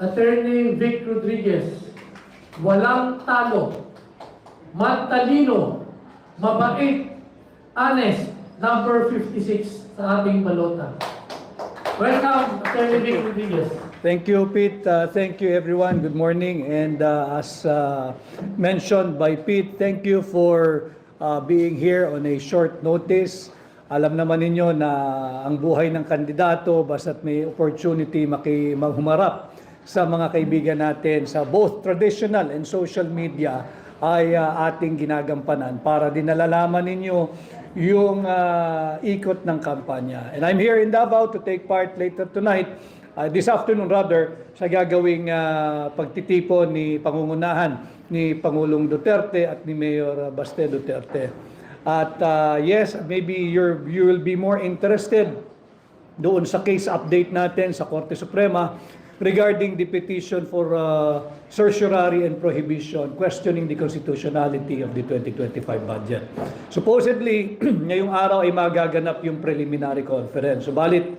Attorney Vic Rodriguez, walang talo, matalino, mabait, honest, number 56 sa ating balota. Welcome, Attorney Vic Rodriguez. Thank you, Pete. Thank you, everyone. Good morning. And as mentioned by Pete, thank you for being here on a short notice. Alam naman ninyo na ang buhay ng kandidato, basta't may opportunity maghumarap sa mga kaibigan natin sa both traditional and social media, ay ating ginagampanan para din nalalaman ninyo yung ikot ng kampanya. And I'm here in Davao to take part later tonight, this afternoon rather, sa gagawing pagtitipon ni pangungunahan ni Pangulong Duterte at ni Mayor Baste Duterte. At yes, maybe you will be more interested doon sa case update natin sa Korte Suprema regarding the petition for certiorari and prohibition, questioning the constitutionality of the 2025 budget. Supposedly, ngayong araw ay magaganap yung preliminary conference. Subalit,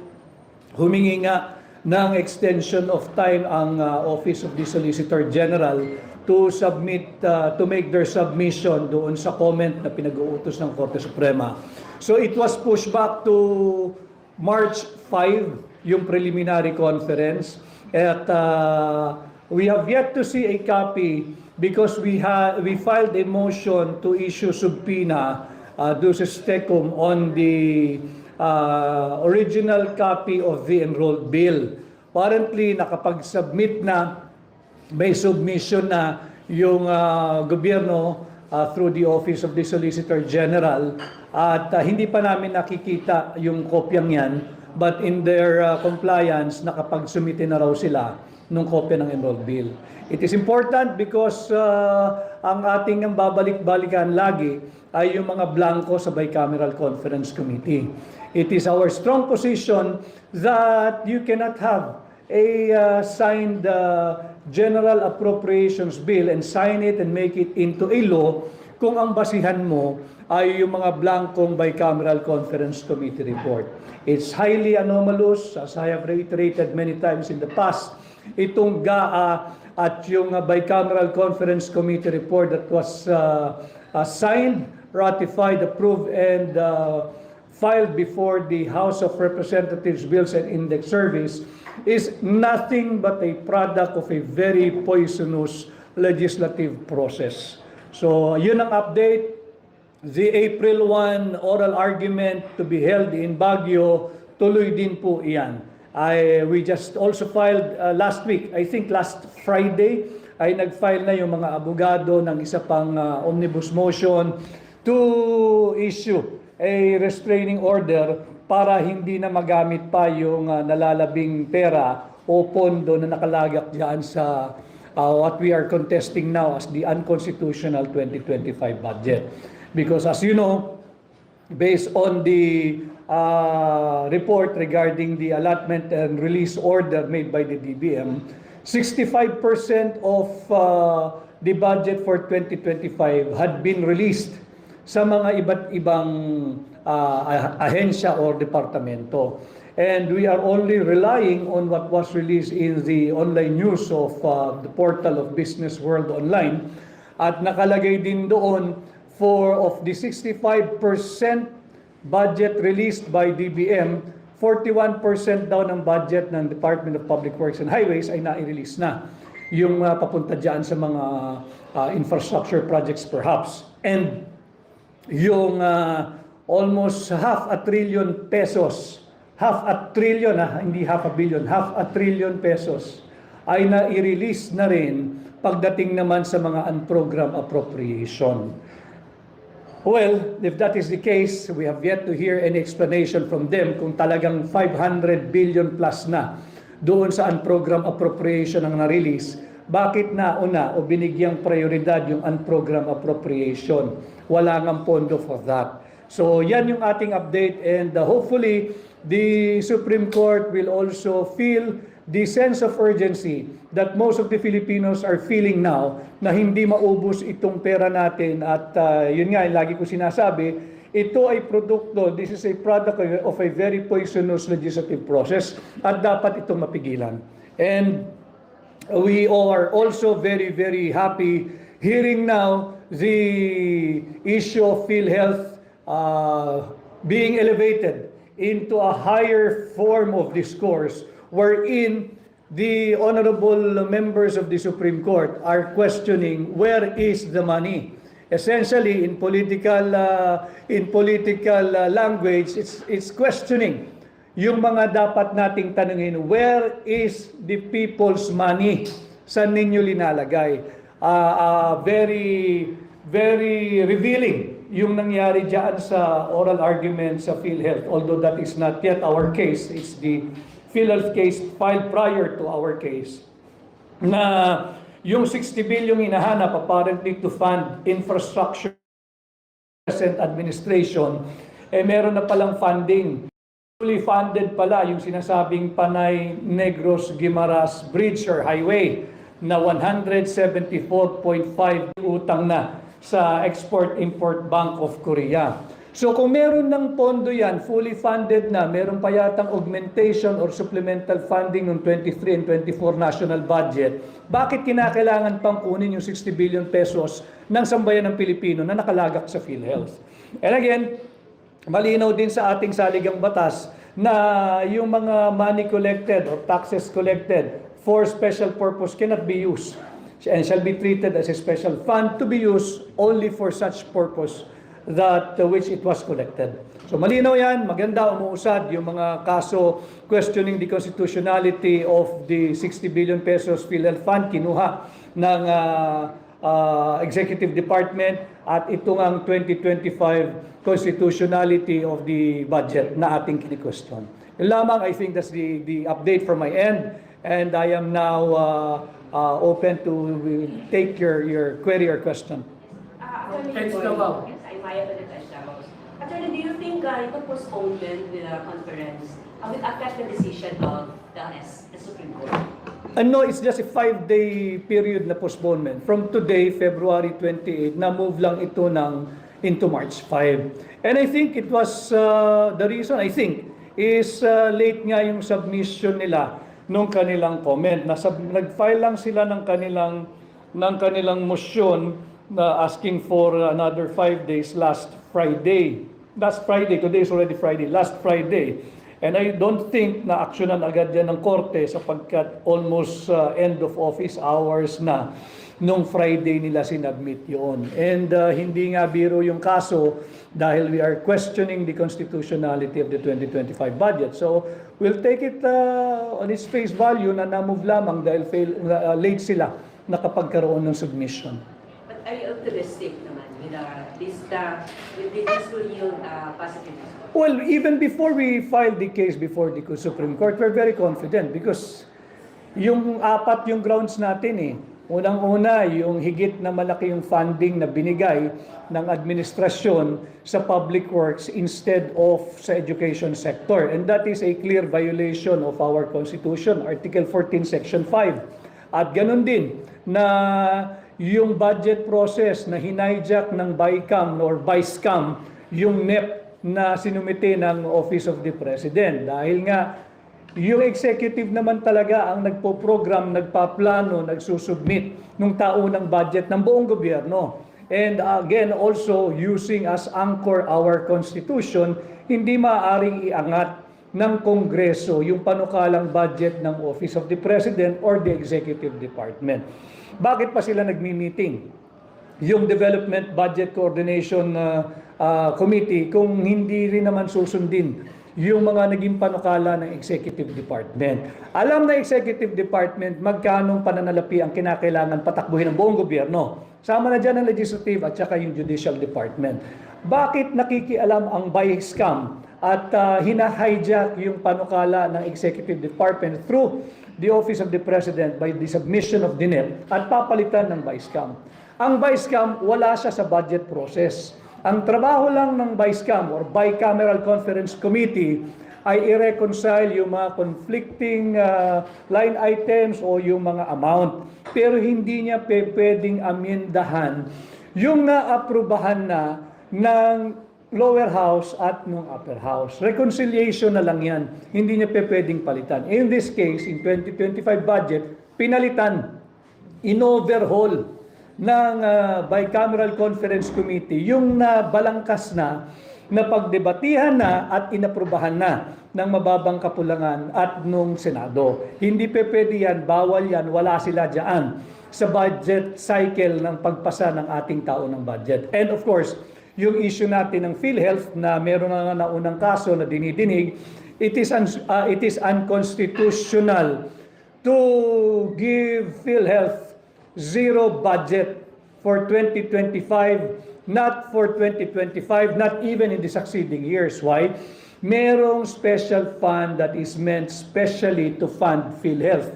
humingi nga ng extension of time ang Office of the Solicitor General to submit, to make their submission doon sa comment na pinag-uutos ng Korte Suprema. So it was pushed back to March 5, yung preliminary conference. At we have yet to see a copy because we filed a motion to issue subpoena duces tecum on the original copy of the enrolled bill. Apparently, nakapag-submit na, may submission na yung gobyerno through the Office of the Solicitor General at hindi pa namin nakikita yung kopyang yan. But in their compliance, nakapag-sumite na raw sila nung kopya ng enrolled bill. It is important because ang ating babalik-balikan lagi ay yung mga blanco sa Bicameral Conference Committee. It is our strong position that you cannot have a signed General Appropriations Bill and sign it and make it into a law kung ang basihan mo ay yung mga blankong Bicameral Conference Committee report. It's highly anomalous, as I have reiterated many times in the past. Itong GAA at yung Bicameral Conference Committee report that was signed, ratified, approved, and filed before the House of Representatives Bills and Index Service is nothing but a product of a very poisonous legislative process. So, yun ang update. The April 1 oral argument to be held in Baguio, tuloy din po iyan. We just also filed last week, I think last Friday, ay nag-file na yung mga abogado ng isa pang omnibus motion to issue a restraining order para hindi na magamit pa yung nalalabing pera o pondo na nakalagak dyan sa what we are contesting now as the unconstitutional 2025 budget. Because as you know, based on the report regarding the allotment and release order made by the DBM, 65% of the budget for 2025 had been released sa mga iba't ibang ahensya or departamento. And we are only relying on what was released in the online news of the portal of Business World Online. At nakalagay din doon of the 65% budget released by DBM, 41% daw ng budget ng Department of Public Works and Highways ay nai-release na. Yung papunta dyan sa mga infrastructure projects perhaps. And yung almost half a trillion pesos, hindi half a billion, half a trillion pesos ay nai-release na rin pagdating naman sa mga unprogrammed appropriation. Well, if that is the case, we have yet to hear any explanation from them kung talagang 500 billion plus na doon sa unprogrammed appropriation ang na-release. Bakit nauna o binigyang prioridad yung unprogrammed appropriation? Wala ngang pondo for that. So yan yung ating update and hopefully the Supreme Court will also feel the sense of urgency that most of the Filipinos are feeling now na hindi maubos itong pera natin at yun nga, lagi ko sinasabi, ito ay produkto, this is a product of a very poisonous legislative process at dapat itong mapigilan. And we are also very, very happy hearing now the issue of PhilHealth being elevated into a higher form of discourse wherein the honorable members of the Supreme Court are questioning where is the money. Essentially, in political language, it's questioning yung mga dapat nating tanungin, where is the people's money? Saan ninyo linalagay? Very, very revealing yung nangyari dyan sa oral argument sa PhilHealth. Although that is not yet our case, it's the PhilHealth case filed prior to our case. Na yung 60 billion hinahanap apparently to fund infrastructure and administration, meron na palang funding. Fully funded pala yung sinasabing Panay Negros Guimaras Bridge or Highway na 174.5 utang na sa Export-Import Bank of Korea. So kung meron ng pondo yan, fully funded na, meron pa yatang augmentation or supplemental funding ng 23 and 24 national budget, bakit kinakailangan pang kunin yung 60 billion pesos ng sambayan ng Pilipino na nakalagak sa PhilHealth? And again, malinaw din sa ating saligang batas na yung mga money collected or taxes collected for special purpose cannot be used and shall be treated as a special fund to be used only for such purpose that which it was collected. So malinaw yan, maganda umuusad yung mga kaso questioning the constitutionality of the 60 billion pesos PhilHealth Fund kinuha ng Executive Department at ito ang 2025 constitutionality of the budget na ating kini-question. Yun lamang, I think that's the update from my end, and I am now open to take your query or question. Thanks, Davao. Yes, I'm Maya Benitez Davao. Attorney, do you think ito postponement with the conference will affect the decision of the Supreme Court? No, it's just a 5-day period na postponement. From today, February 28, na-move lang ito into March 5. And I think it was, the reason I think, is late nga yung submission nila nung kanilang comment. Nag-file lang sila ng kanilang motion na asking for another 5 days last Friday. Today is already Friday, last Friday. And I don't think na aksyonan agad yan ng korte sapagkat almost end of office hours na nung Friday nila sinadmit yun. And hindi nga biro yung kaso dahil we are questioning the constitutionality of the 2025 budget. So we'll take it on its face value na na-move lamang dahil late sila nakapagkaroon ng submission. But are you optimistic naman with this will yield positive result? Well, even before we filed the case before the Supreme Court, we're very confident because yung apat yung grounds natin eh. Unang-una, yung higit na malaki yung funding na binigay ng administrasyon sa public works instead of sa education sector. And that is a clear violation of our Constitution, Article 14, Section 5. At ganun din na yung budget process na hinijak ng BICAM or BICAM, yung NEP na sinumite ng Office of the President. Dahil nga, yung executive naman talaga ang nagpo-program, nagpaplano, nagsusubmit ng taunang budget ng buong gobyerno. And again, also using as anchor our Constitution, hindi maaaring iangat ng Kongreso yung panukalang budget ng Office of the President or the Executive Department. Bakit pa sila nagmi-meeting? Yung Development Budget Coordination Committee kung hindi rin naman susundin yung mga naging panukala ng Executive Department. Alam na Executive Department magkanong pananalapi ang kinakailangan patakbuhin ng buong gobyerno. Sama na dyan ang Legislative at saka yung Judicial Department. Bakit nakikialam ang BICAM at hina-hijack yung panukala ng Executive Department through the Office of the President by the submission of the NEP at papalitan ng BICAM? Ang BICAM, wala siya sa budget process. Ang trabaho lang ng BICAM or Bicameral Conference Committee ay i-reconcile yung mga conflicting line items o yung mga amount. Pero hindi niya pwedeng amendahan yung naaprubahan na ng lower house at ng upper house. Reconciliation na lang yan. Hindi niya pwedeng palitan. In this case, in 2025 budget, pinalitan, in-overhaul ng Bicameral Conference Committee yung nabalangkas na pagdebatihan na at inaprubahan na ng mababang kapulangan at nung Senado. Hindi pwede yan, bawal yan, wala sila dyan sa budget cycle ng pagpasa ng ating taon ng budget. And of course, yung issue natin ng PhilHealth na meron na naunang kaso na dinidinig, it is unconstitutional to give PhilHealth zero budget for 2025, not for 2025, not even in the succeeding years. Why? Merong special fund that is meant specially to fund PhilHealth.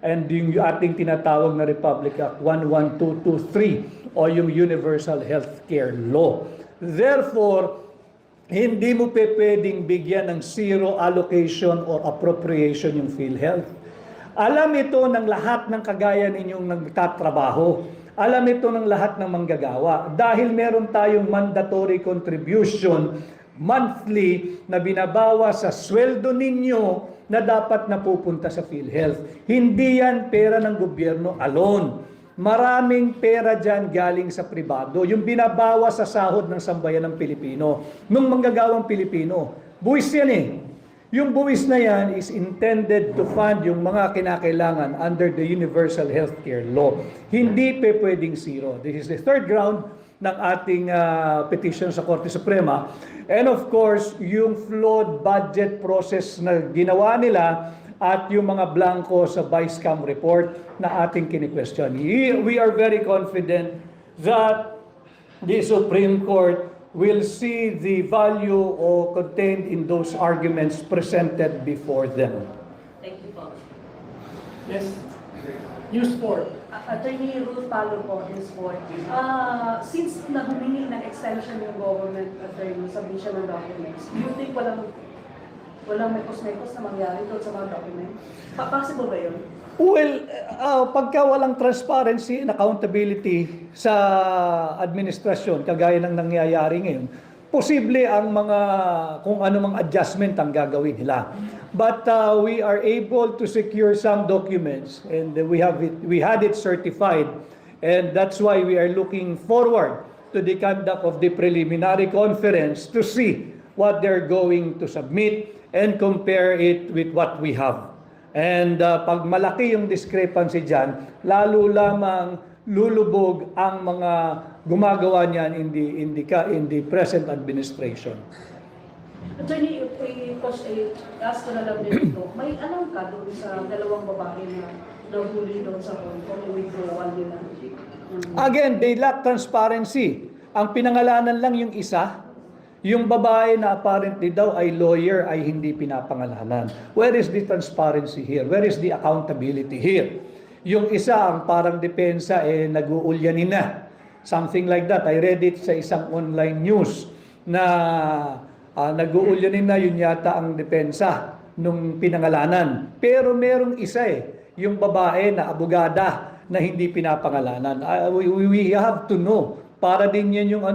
And yung ating tinatawag na Republic Act 11223 o yung Universal Healthcare Law. Therefore, hindi mo pwedeng bigyan ng zero allocation or appropriation yung PhilHealth. Alam ito ng lahat ng kagaya ninyong nagtatrabaho. Alam ito ng lahat ng manggagawa. Dahil meron tayong mandatory contribution monthly na binabawa sa sweldo ninyo na dapat napupunta sa PhilHealth. Hindi yan pera ng gobyerno alone. Maraming pera dyan galing sa pribado. Yung binabawa sa sahod ng sambayan ng Pilipino. Nung manggagawang Pilipino. Buwis yan eh. Yung buwis na yan is intended to fund yung mga kinakailangan under the Universal Healthcare Law. Hindi pwedeng zero. This is the third ground ng ating petition sa Korte Suprema. And of course, yung flawed budget process na ginawa nila at yung mga blanco sa Vice-Cam report na ating kini-question. We are very confident that the Supreme Court will see the value or contained in those arguments presented before them. Thank you po. Yes. News 4. Attorney Ruth Palo po, News 4. Since nahumingi ng extension yung government attorney sa submission ng documents, do you think walang mekos-mekos na mangyari doon sa mga documents? Possible ba yun? Well, pagka walang transparency and accountability sa administrasyon, kagaya ng nangyayari ngayon, posible ang mga kung ano mang adjustment ang gagawin nila. But we are able to secure some documents and we had it certified, and that's why we are looking forward to the conduct of the preliminary conference to see what they're going to submit and compare it with what we have. And pag malaki yung discrepancy dyan, lalo lamang lulubog ang mga gumagawa niyan in the present administration. Attorney, ask ko na lang din ito. May alam ka doon sa dalawang babae na nahuli doon sa Hong Kong, yung withdrawal nila? Again, they lack transparency. Ang pinangalanan lang yung isa. Yung babae na apparently daw ay lawyer ay hindi pinapangalanan. Where is the transparency here? Where is the accountability here? Yung isa ang parang depensa nag-uulyanin na. Something like that. I read it sa isang online news na nag-uulyanin na yun yata ang depensa nung pinangalanan. Pero merong isa yung babae na abogada na hindi pinapangalanan. We have to know. Para din yan yung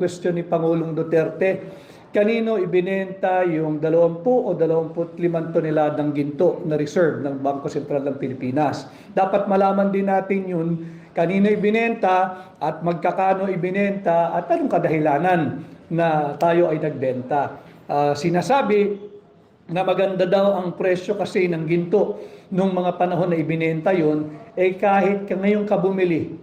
question ni Pangulong Duterte. Kanino ibinenta yung 20 o 25 toneladang ginto na reserve ng Bangko Sentral ng Pilipinas. Dapat malaman din natin yun, kanino ibinenta at magkakano ibinenta at anong kadahilanan na tayo ay nagbenta. Sinasabi na maganda daw ang presyo kasi ng ginto nung mga panahon na ibinenta yun, kahit ngayong ka bumili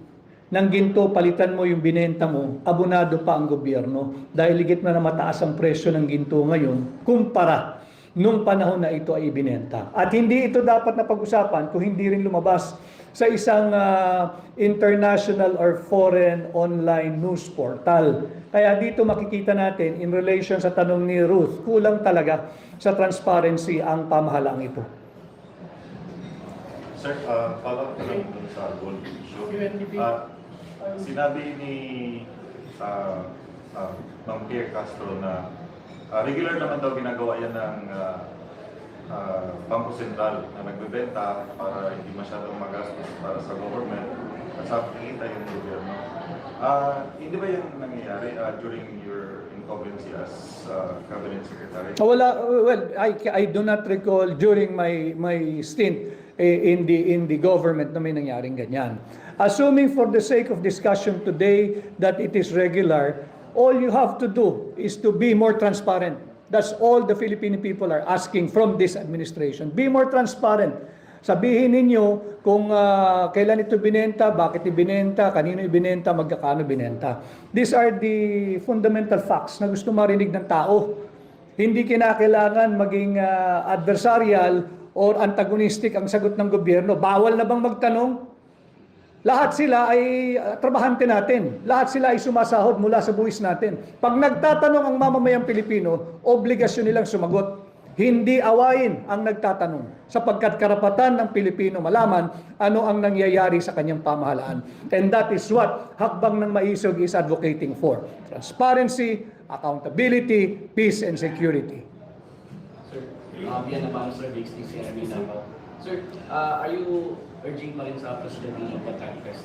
ng ginto, palitan mo yung binenta mo, abonado pa ang gobyerno. Dahil higit na mataas ang presyo ng ginto ngayon, kumpara nung panahon na ito ay ibinenta. At hindi ito dapat na pag-usapan kung hindi rin lumabas sa isang international or foreign online news portal. Kaya dito makikita natin, in relation sa tanong ni Ruth, kulang talaga sa transparency ang pamahalaan ito. Sir, follow up lang dun sa gold issue. Sinabi ni Ma'am Pierre Castro na regular naman daw ginagawa yan ng Bangko Sentral na nagbebenta para hindi masyadong magastos para sa government at sa pakikita yung gobyerno. Hindi ba yan nangyayari during your incumbency as Cabinet Secretary? Well, I do not recall during my stint in the government na may nangyaring ganyan. Assuming for the sake of discussion today that it is regular, all you have to do is to be more transparent. That's all the Filipino people are asking from this administration. Be more transparent. Sabihin ninyo kung kailan ito binenta, bakit ibinenta, kanino ibinenta, magkakano binenta. These are the fundamental facts na gusto marinig ng tao. Hindi kinakailangan maging adversarial or antagonistic ang sagot ng gobyerno. Bawal na bang magtanong? Lahat sila ay trabahante natin. Lahat sila ay sumasahod mula sa buwis natin. Pag nagtatanong ang mamamayang Pilipino, obligasyon nilang sumagot. Hindi awayin ang nagtatanong sapagkat karapatan ng Pilipino malaman ano ang nangyayari sa kanyang pamahalaan. And that is what Hakbang ng Maisog is advocating for. Transparency, accountability, peace and security. Sir, yan naman, Sir Biggs, TCRB Davao. Sir, are you urging pa rin sa President ng pag-manifest?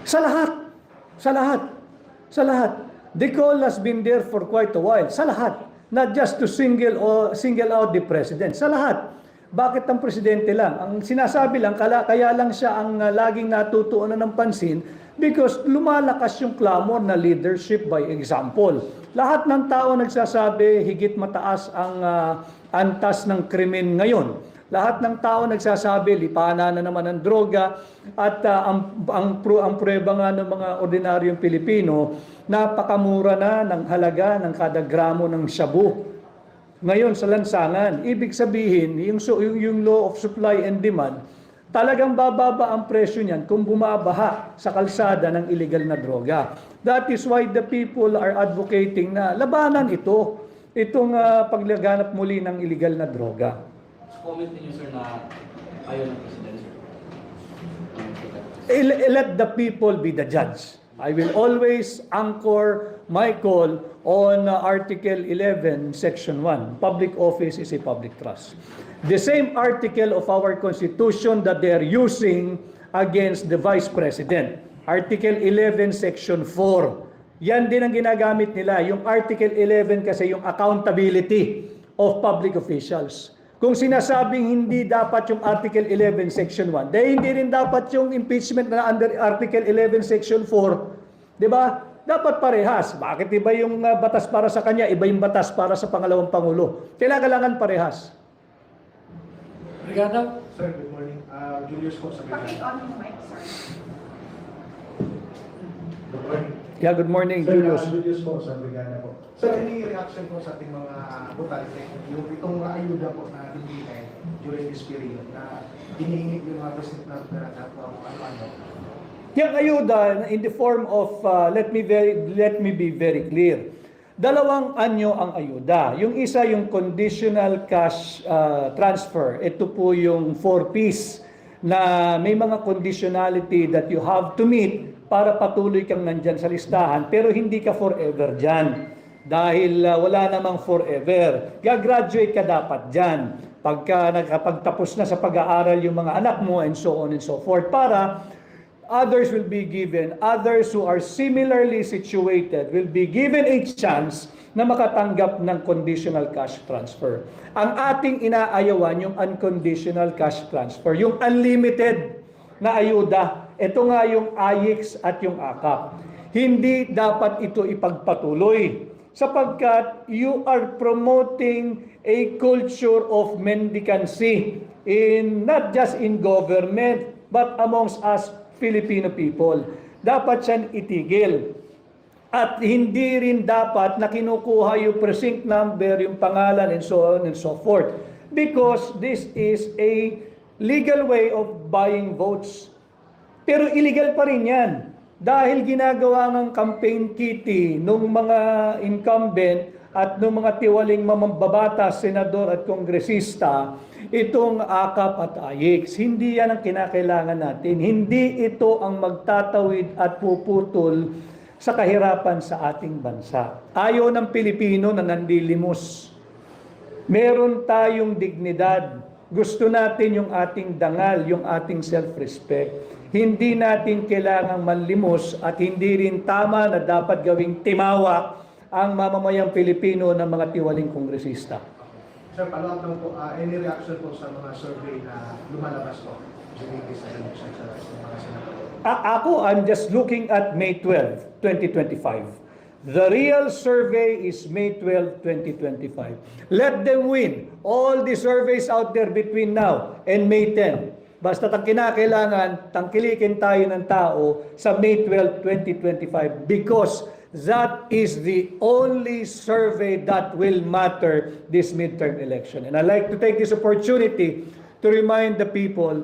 Sa lahat. Sa lahat. Sa lahat. The call has been there for quite a while. Sa lahat. Not just to single out the president. Sa lahat. Bakit ang presidente lang? Ang sinasabi lang, kaya lang siya ang laging natutuunan ng pansin because lumalakas yung clamor na leadership by example. Lahat ng tao nagsasabi higit mataas ang antas ng krimen ngayon. Lahat ng tao nagsasabi lipanan na naman ang droga at ang pruweba nga ng mga ordinaryong Pilipino, napakamura na ng halaga ng kada gramo ng shabu. Ngayon sa lansangan, ibig sabihin, yung law of supply and demand, talagang bababa ang presyo niyan kung bumabaha sa kalsada ng illegal na droga. That is why the people are advocating na labanan itong paglaganap muli ng illegal na droga. Comment niyo, sir, na ayaw ng President, sir. Let the people be the judge. I will always anchor my call on Article 11, Section 1. Public office is a public trust. The same article of our Constitution that they are using against the Vice President. Article 11, Section 4. Yan din ang ginagamit nila. Yung Article 11 kasi yung accountability of public officials. Kung sinasabing hindi dapat yung Article 11 Section 1, dahil hindi rin dapat yung impeachment na under Article 11 Section 4, di ba? Dapat parehas. Bakit iba yung batas para sa kanya, iba yung batas para sa pangalawang Pangulo? Kailangan parehas. Brigada. Sir, good morning. Julius po sa Brigada. Good morning. Yeah, good morning, Sir, Julius. Julius po sa Brigada po. Sir, any reaction po sa ating mga butante, yung itong ayuda po na ibigay during this period na hinihingi yung mga president na operator po ano-ano? Yung ayuda in the form of, let me be very clear. Dalawang anyo ang ayuda. Yung isa yung conditional cash transfer. Ito po yung 4Ps na may mga conditionality that you have to meet para patuloy kang nandyan sa listahan, pero hindi ka forever dyan. Dahil wala namang forever. Gagraduate ka dapat dyan. Pagka nakapagtapos na sa pag-aaral yung mga anak mo and so on and so forth, para others will be given, others who are similarly situated will be given a chance na makatanggap ng conditional cash transfer. Ang ating inaayawan yung unconditional cash transfer, yung unlimited na ayuda. Ito nga yung AYIX at yung AKAP. Hindi dapat ito ipagpatuloy sapagkat you are promoting a culture of mendicancy not just in government but amongst us Filipino people. Dapat siyang itigil. At hindi rin dapat na kinukuha yung precinct number, yung pangalan, and so on and so forth. Because this is a legal way of buying votes. Pero illegal pa rin yan. Dahil ginagawa ng campaign kitty nung mga incumbent at nung mga tiwaling mamambabata, senador at kongresista, itong AKAP at AYIX. Hindi yan ang kinakailangan natin. Hindi ito ang magtatawid at puputol sa kahirapan sa ating bansa. Ayaw ng Pilipino na nandilimos. Meron tayong dignidad. Gusto natin yung ating dangal, yung ating self-respect. Hindi natin kailangang manlimos at hindi rin tama na dapat gawing timawa ang mamamayang Pilipino ng mga tiwaling kongresista. Sir, follow up lang po, any reaction po sa mga survey na lumalabas po during this election sa mga senador? Ako, I'm just looking at May 12, 2025. The real survey is May 12, 2025. Let them win all the surveys out there between now and May 10. Basta kinakailangan, tangkilikin tayo ng tao sa May 12, 2025 because that is the only survey that will matter this midterm election. And I'd like to take this opportunity to remind the people,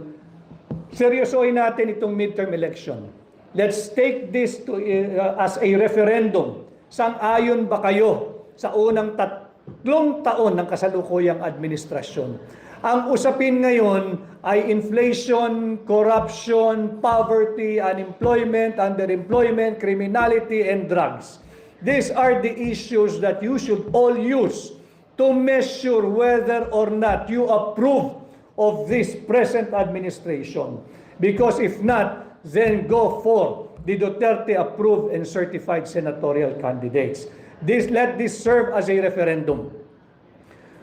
seryosohin natin itong midterm election. Let's take this as a referendum. Sang-ayon ba kayo sa unang 3 taon ng kasalukuyang administrasyon? Ang usapin ngayon ay inflation, corruption, poverty, unemployment, underemployment, criminality, and drugs. These are the issues that you should all use to measure whether or not you approve of this present administration. Because if not, then go for the Duterte approved and certified senatorial candidates. Let this serve as a referendum.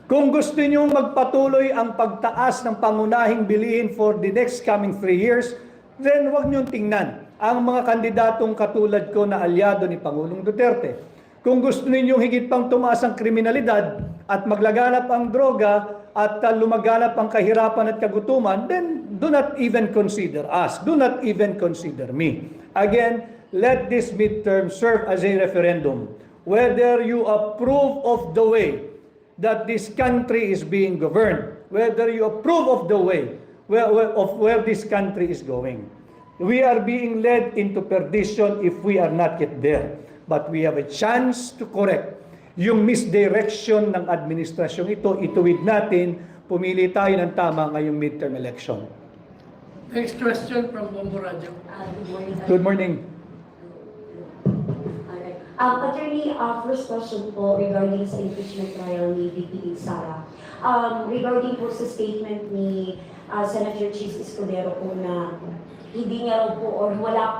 Kung gusto niyo magpatuloy ang pagtaas ng pangunahing bilihin for the next coming 3 years, then huwag niyong tingnan ang mga kandidatong katulad ko na alyado ni Pangulong Duterte. Kung gusto ninyong higit pang tumaas ang kriminalidad at maglaganap ang droga at lumaganap ang kahirapan at kagutuman, then do not even consider us. Do not even consider me. Again, let this midterm serve as a referendum. Whether you approve of the way that this country is being governed, whether you approve of the way where this country is going. We are being led into perdition if we are not yet there. But we have a chance to correct yung misdirection ng administrasyong ito. Ituwid natin, pumili tayo ng tama ngayong midterm election. Next question from Bombo Radio. Good morning. Good morning. Alright. Attorney, first question po regarding sa impeachment trial ni VP Sara. Regarding po sa statement ni Senator Chis Escudero po na hindi niya raw po or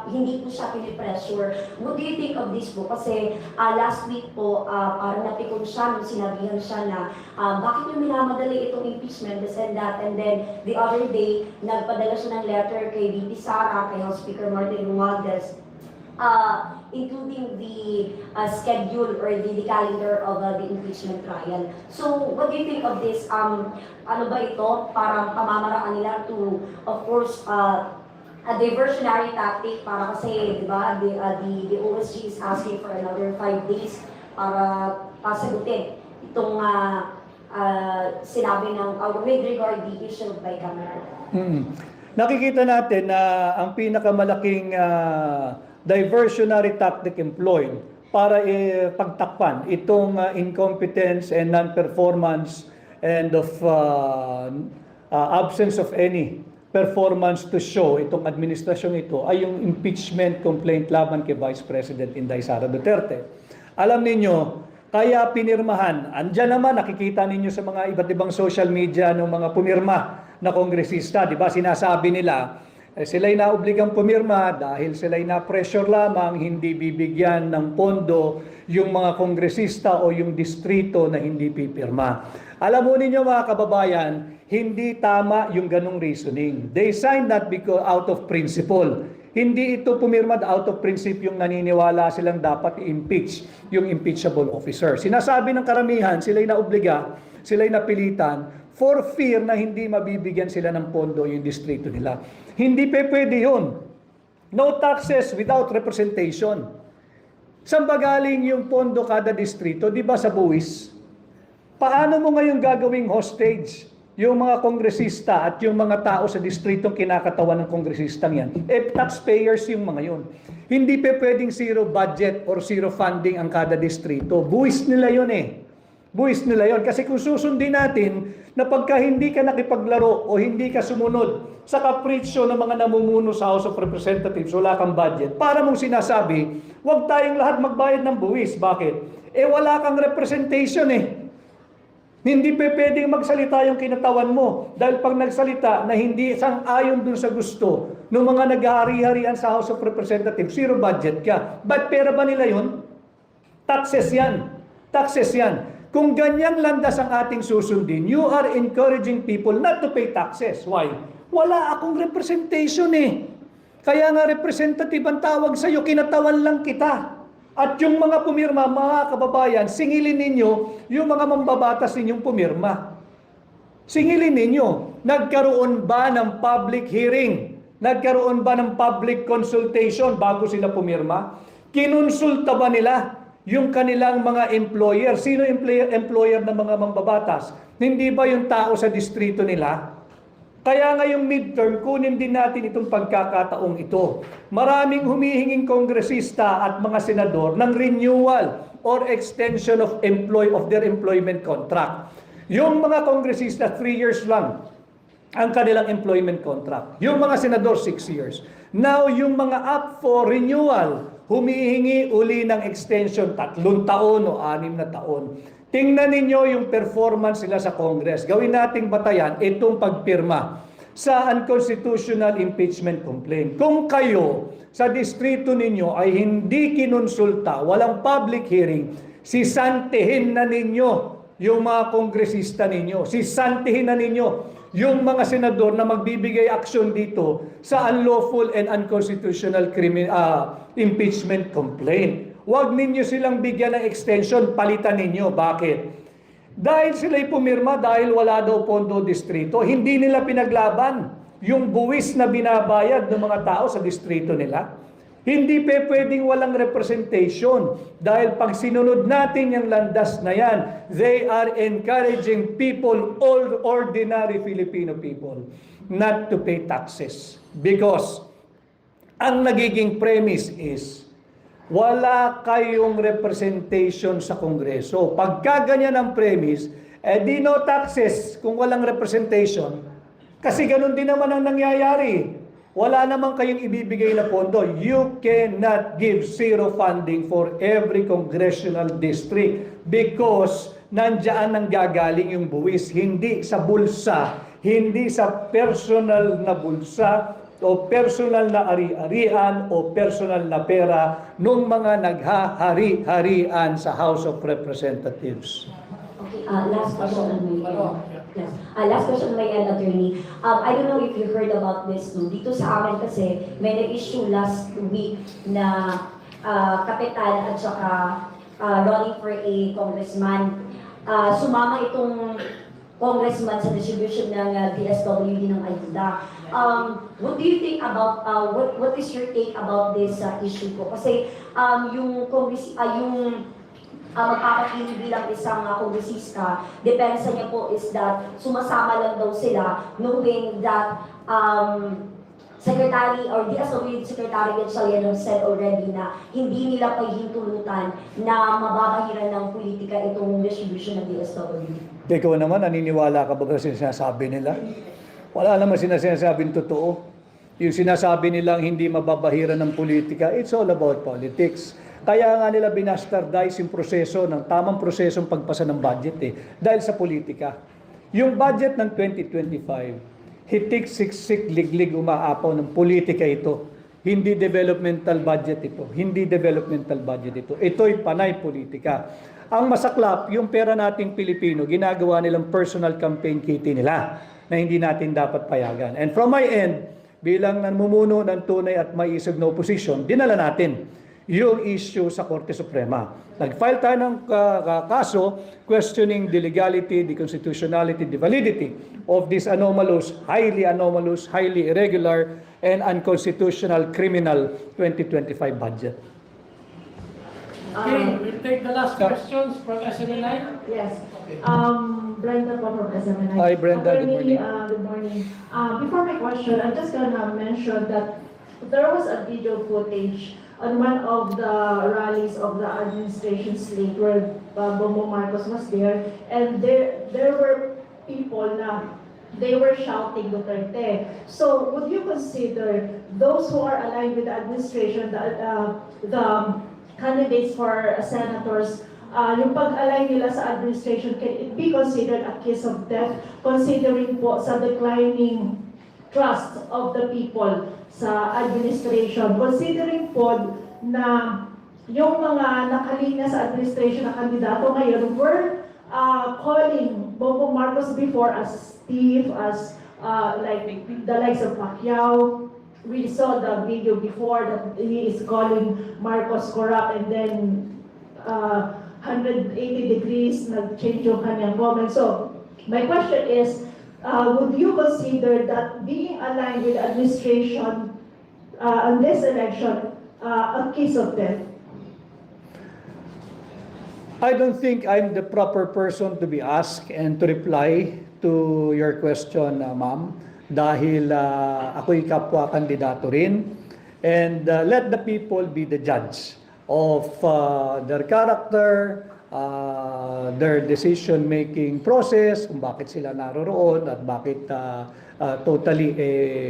hindi po siya pinipressure. What do you think of this po? Kasi last week po, parang napikon siya nung sinabihan siya na bakit niyo minamadali itong impeachment, this and that. And then the other day, nagpadala siya ng letter kay VP Sara, kay House Speaker Martin Romualdez, including the schedule or the calendar of the impeachment trial. So, what do you think of this? Ano ba ito? Parang pamamaraan nila to, of course, a diversionary tactic para kasi, di ba, the OSG is asking for another 5 days para pasagutin itong sinabi ng with regard the issue of bicameral. Nakikita natin na ang pinakamalaking diversionary tactic employed para pagtakpan itong incompetence and non-performance and of absence of any performance to show itong administrasyon ito ay yung impeachment complaint laban kay Vice President Inday Sara Duterte. Alam ninyo, kaya pinirmahan, andyan naman nakikita ninyo sa mga iba't ibang social media ng mga pumirma na kongresista, di ba? Sinasabi nila, sila'y naobligang pumirma dahil sila'y na-pressure lamang, hindi bibigyan ng pondo yung mga kongresista o yung distrito na hindi pipirma. Alam mo ninyo mga kababayan, hindi tama yung ganong reasoning. They signed that because out of principle. Hindi ito pumirma out of principle yung naniniwala silang dapat i-impeach yung impeachable officer. Sinasabi ng karamihan, sila'y naobliga, sila'y napilitan for fear na hindi mabibigyan sila ng pondo yung distrito nila. Hindi pwede yun. No taxes without representation. Saan ba galing yung pondo kada distrito? Di ba sa buwis? Paano mo ngayon gagawing hostage yung mga kongresista at yung mga tao sa distritong kinakatawan ng kongresistang yan? Taxpayers yung mga yun. Hindi pwedeng zero budget or zero funding ang kada distrito. Buwis nila yun eh. Buwis nila yun. Kasi kung susundin natin na pagka hindi ka nakipaglaro o hindi ka sumunod sa kapritsyo ng mga namumuno sa House of Representatives, wala kang budget, para mong sinasabi, huwag tayong lahat magbayad ng buwis. Bakit? Wala kang representation eh. Hindi pwedeng magsalita yung kinatawan mo. Dahil pag nagsalita na hindi sang-ayon dun sa gusto ng mga nag-ahari-harian sa House of Representatives, zero budget ka. But pera ba nila yun? Taxes yan. Taxes yan. Kung ganyang landas ang ating susundin, you are encouraging people not to pay taxes. Why? Wala akong representation eh. Kaya nga representative ang tawag sa'yo, kinatawan lang kita. At yung mga pumirma, mga kababayan, singilin ninyo yung mga mambabatas ninyong pumirma. Singilin ninyo, nagkaroon ba ng public hearing? Nagkaroon ba ng public consultation bago sila pumirma? Kinonsulta ba nila yung kanilang mga employer? Sino employer ng mga mambabatas? Hindi ba yung tao sa distrito nila? Kaya ngayong midterm, kunin din natin itong pagkakataong ito. Maraming humihinging kongresista at mga senador ng renewal or extension of their employment contract. Yung mga kongresista, 3 years lang ang kanilang employment contract. Yung mga senador, 6 years. Now, yung mga up for renewal, humihingi uli ng extension, 3 taon o 6 na taon. Tingnan ninyo yung performance nila sa Congress. Gawin nating batayan itong pagpirma sa unconstitutional impeachment complaint. Kung kayo sa distrito ninyo ay hindi kinonsulta, walang public hearing, sisantihin na ninyo yung mga kongresista ninyo. Sisantihin na ninyo yung mga senador na magbibigay aksyon dito sa unlawful and unconstitutional impeachment complaint. Huwag ninyo silang bigyan ng extension, palitan ninyo. Bakit? Dahil sila'y pumirma, dahil wala daw pondo distrito, hindi nila pinaglaban yung buwis na binabayad ng mga tao sa distrito nila. Hindi pwedeng walang representation dahil pag sinunod natin yung landas na yan, they are encouraging people, all ordinary Filipino people, not to pay taxes. Because ang nagiging premise is, wala kayong representation sa Kongreso. Pagka ganyan ang premise, di no taxes kung walang representation. Kasi ganun din naman ang nangyayari. Wala naman kayong ibibigay na pondo. You cannot give zero funding for every congressional district because nandiyan ang gagaling yung buwis. Hindi sa bulsa, hindi sa personal na bulsa, o personal na ari-arian o personal na pera nung mga naghahari-harian sa House of Representatives. Okay, last question on my end. Yes. Last question on my end, attorney. I don't know if you heard about this too. Dito sa amin kasi may nag-issue last week na kapitan at saka running for a congressman. Sumama itong congressman sa distribution ng DSWD ng ayuda. What do you think about, what is your take about this issue ko? Kasi yung magpapakili bilang isang kongresista, depensa niya po is that sumasama lang daw sila knowing that Secretary or DSWD Secretary Gatchalian said already na hindi nila pahihintulutan na mababahiran ng politika itong distribution ng DSWD. Ikaw naman, naniniwala ka ba sa sinasabi nila? Wala naman sinasabing totoo. Yung sinasabi nilang hindi mababahiran ng politika, it's all about politics. Kaya nga nila binastardize yung proseso, ng tamang prosesong pagpasa ng budget dahil sa politika. Yung budget ng 2025, hitik-siksik, liglig, umaapaw ng politika ito. Hindi developmental budget ito. Hindi developmental budget ito. Ito'y panay politika. Ang masaklap, yung pera nating Pilipino, ginagawa nilang personal campaign kitty nila na hindi natin dapat payagan. And from my end, bilang namumuno ng tunay at may isog na opposition, dinala natin yung issue sa Korte Suprema. Nag-file tayo ng kaso questioning the legality, the constitutionality, the validity of this anomalous, highly irregular, and unconstitutional criminal 2025 budget. Okay, we'll take the last questions from SMNI. Yes. Brenda po from SMNI. Hi, Brenda. Good morning. Good morning. Before my question, I'm just gonna mention that there was a video footage on one of the rallies of the administration slate where Bongbong Marcos was there, and there were people na they were shouting Duterte. So would you consider those who are aligned with the administration, the candidates for senators, yung pag-align nila sa administration, can it be considered a kiss of death considering po sa declining trust of the people sa administration, considering po na yung mga nakalinya sa administration na kandidato ngayon were calling Bongbong Marcos before as thief, as like the likes of Pacquiao. We saw the video before that he is calling Marcos corrupt, and then 180 degrees nag-change yung kanyang comment. So my question is, would you consider that being aligned with the administration on this election a case of death? I don't think I'm the proper person to be asked and to reply to your question, ma'am, dahil ako'y kapwa-kandidato rin. And let the people be the judge of their character, their decision-making process, kung bakit sila naroroon at bakit totally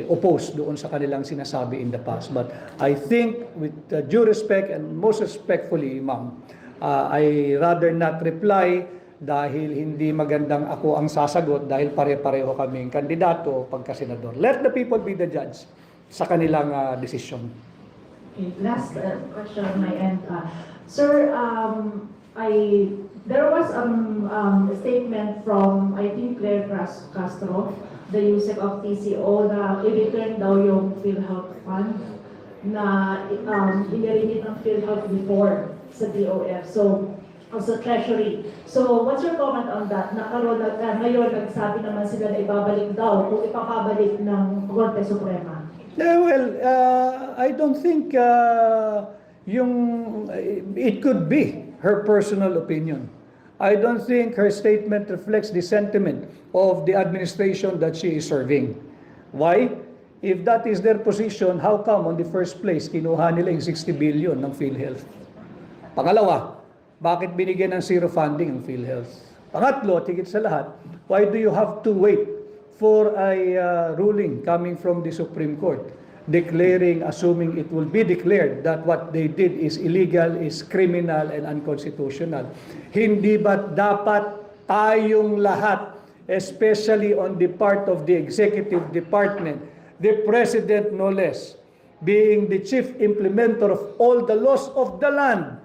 opposed doon sa kanilang sinasabi in the past. But I think with due respect and most respectfully, ma'am, I rather not reply dahil hindi magandang ako ang sasagot dahil pare-pareho kaming kandidato pagka-senador. Let the people be the judge sa kanilang desisyon. Okay, last question on my end. Sir, there was a statement from, I think, Claire Castro, the USEC of TCO, na i-return daw yung PhilHealth Fund na inirimit ng PhilHealth before sa DOF, so sa Treasury. So what's your comment on that? Ngayon nagsabi naman sila na ibabalik daw kung ipapabalik ng Korte Suprema. Well, I don't think it could be her personal opinion. I don't think her statement reflects the sentiment of the administration that she is serving. Why? If that is their position, how come on the first place kinuha nila yung 60 billion ng PhilHealth? Pangalawa, bakit binigyan ng zero funding ang PhilHealth? Pangatlo, tigit sa lahat, why do you have to wait for a ruling coming from the Supreme Court declaring, assuming it will be declared that what they did is illegal, is criminal and unconstitutional? Hindi ba dapat tayong lahat, especially on the part of the executive department, the president no less, being the chief implementer of all the laws of the land,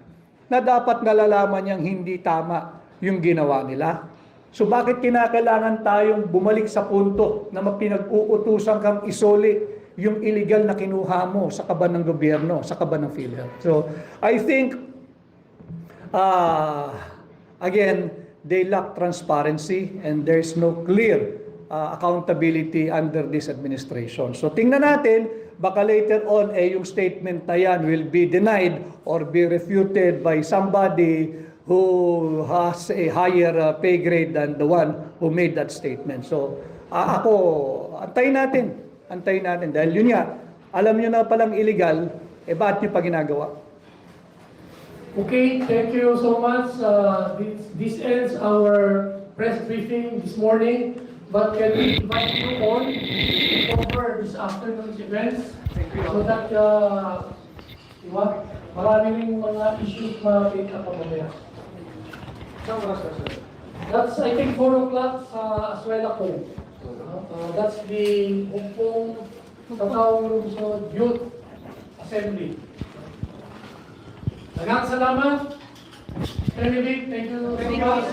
na dapat nalalaman niyang hindi tama yung ginawa nila? So bakit kinakailangan tayong bumalik sa punto na mapinag-uutusan kang isoli yung illegal na kinuha mo sa kaban ng gobyerno, sa kaban ng PhilHealth? So I think, again, they lack transparency and there's no clear accountability under this administration. So tingnan natin, baka later on yung statement na yan will be denied or be refuted by somebody who has a higher pay grade than the one who made that statement. So ako, antayin natin dahil yun nga, alam nyo na palang illegal, bakit nyo pa ginagawa? Okay, thank you so much. This ends our press briefing this morning. But can we invite you all to cover this afternoon's events so that maraming mga issues ma-pick up mamaya. That's, I think, 4 o'clock sa Aswela ko. That's the Hongkong Tatawang Lungsod Youth Assembly. Daghang salamat. Thank you so much.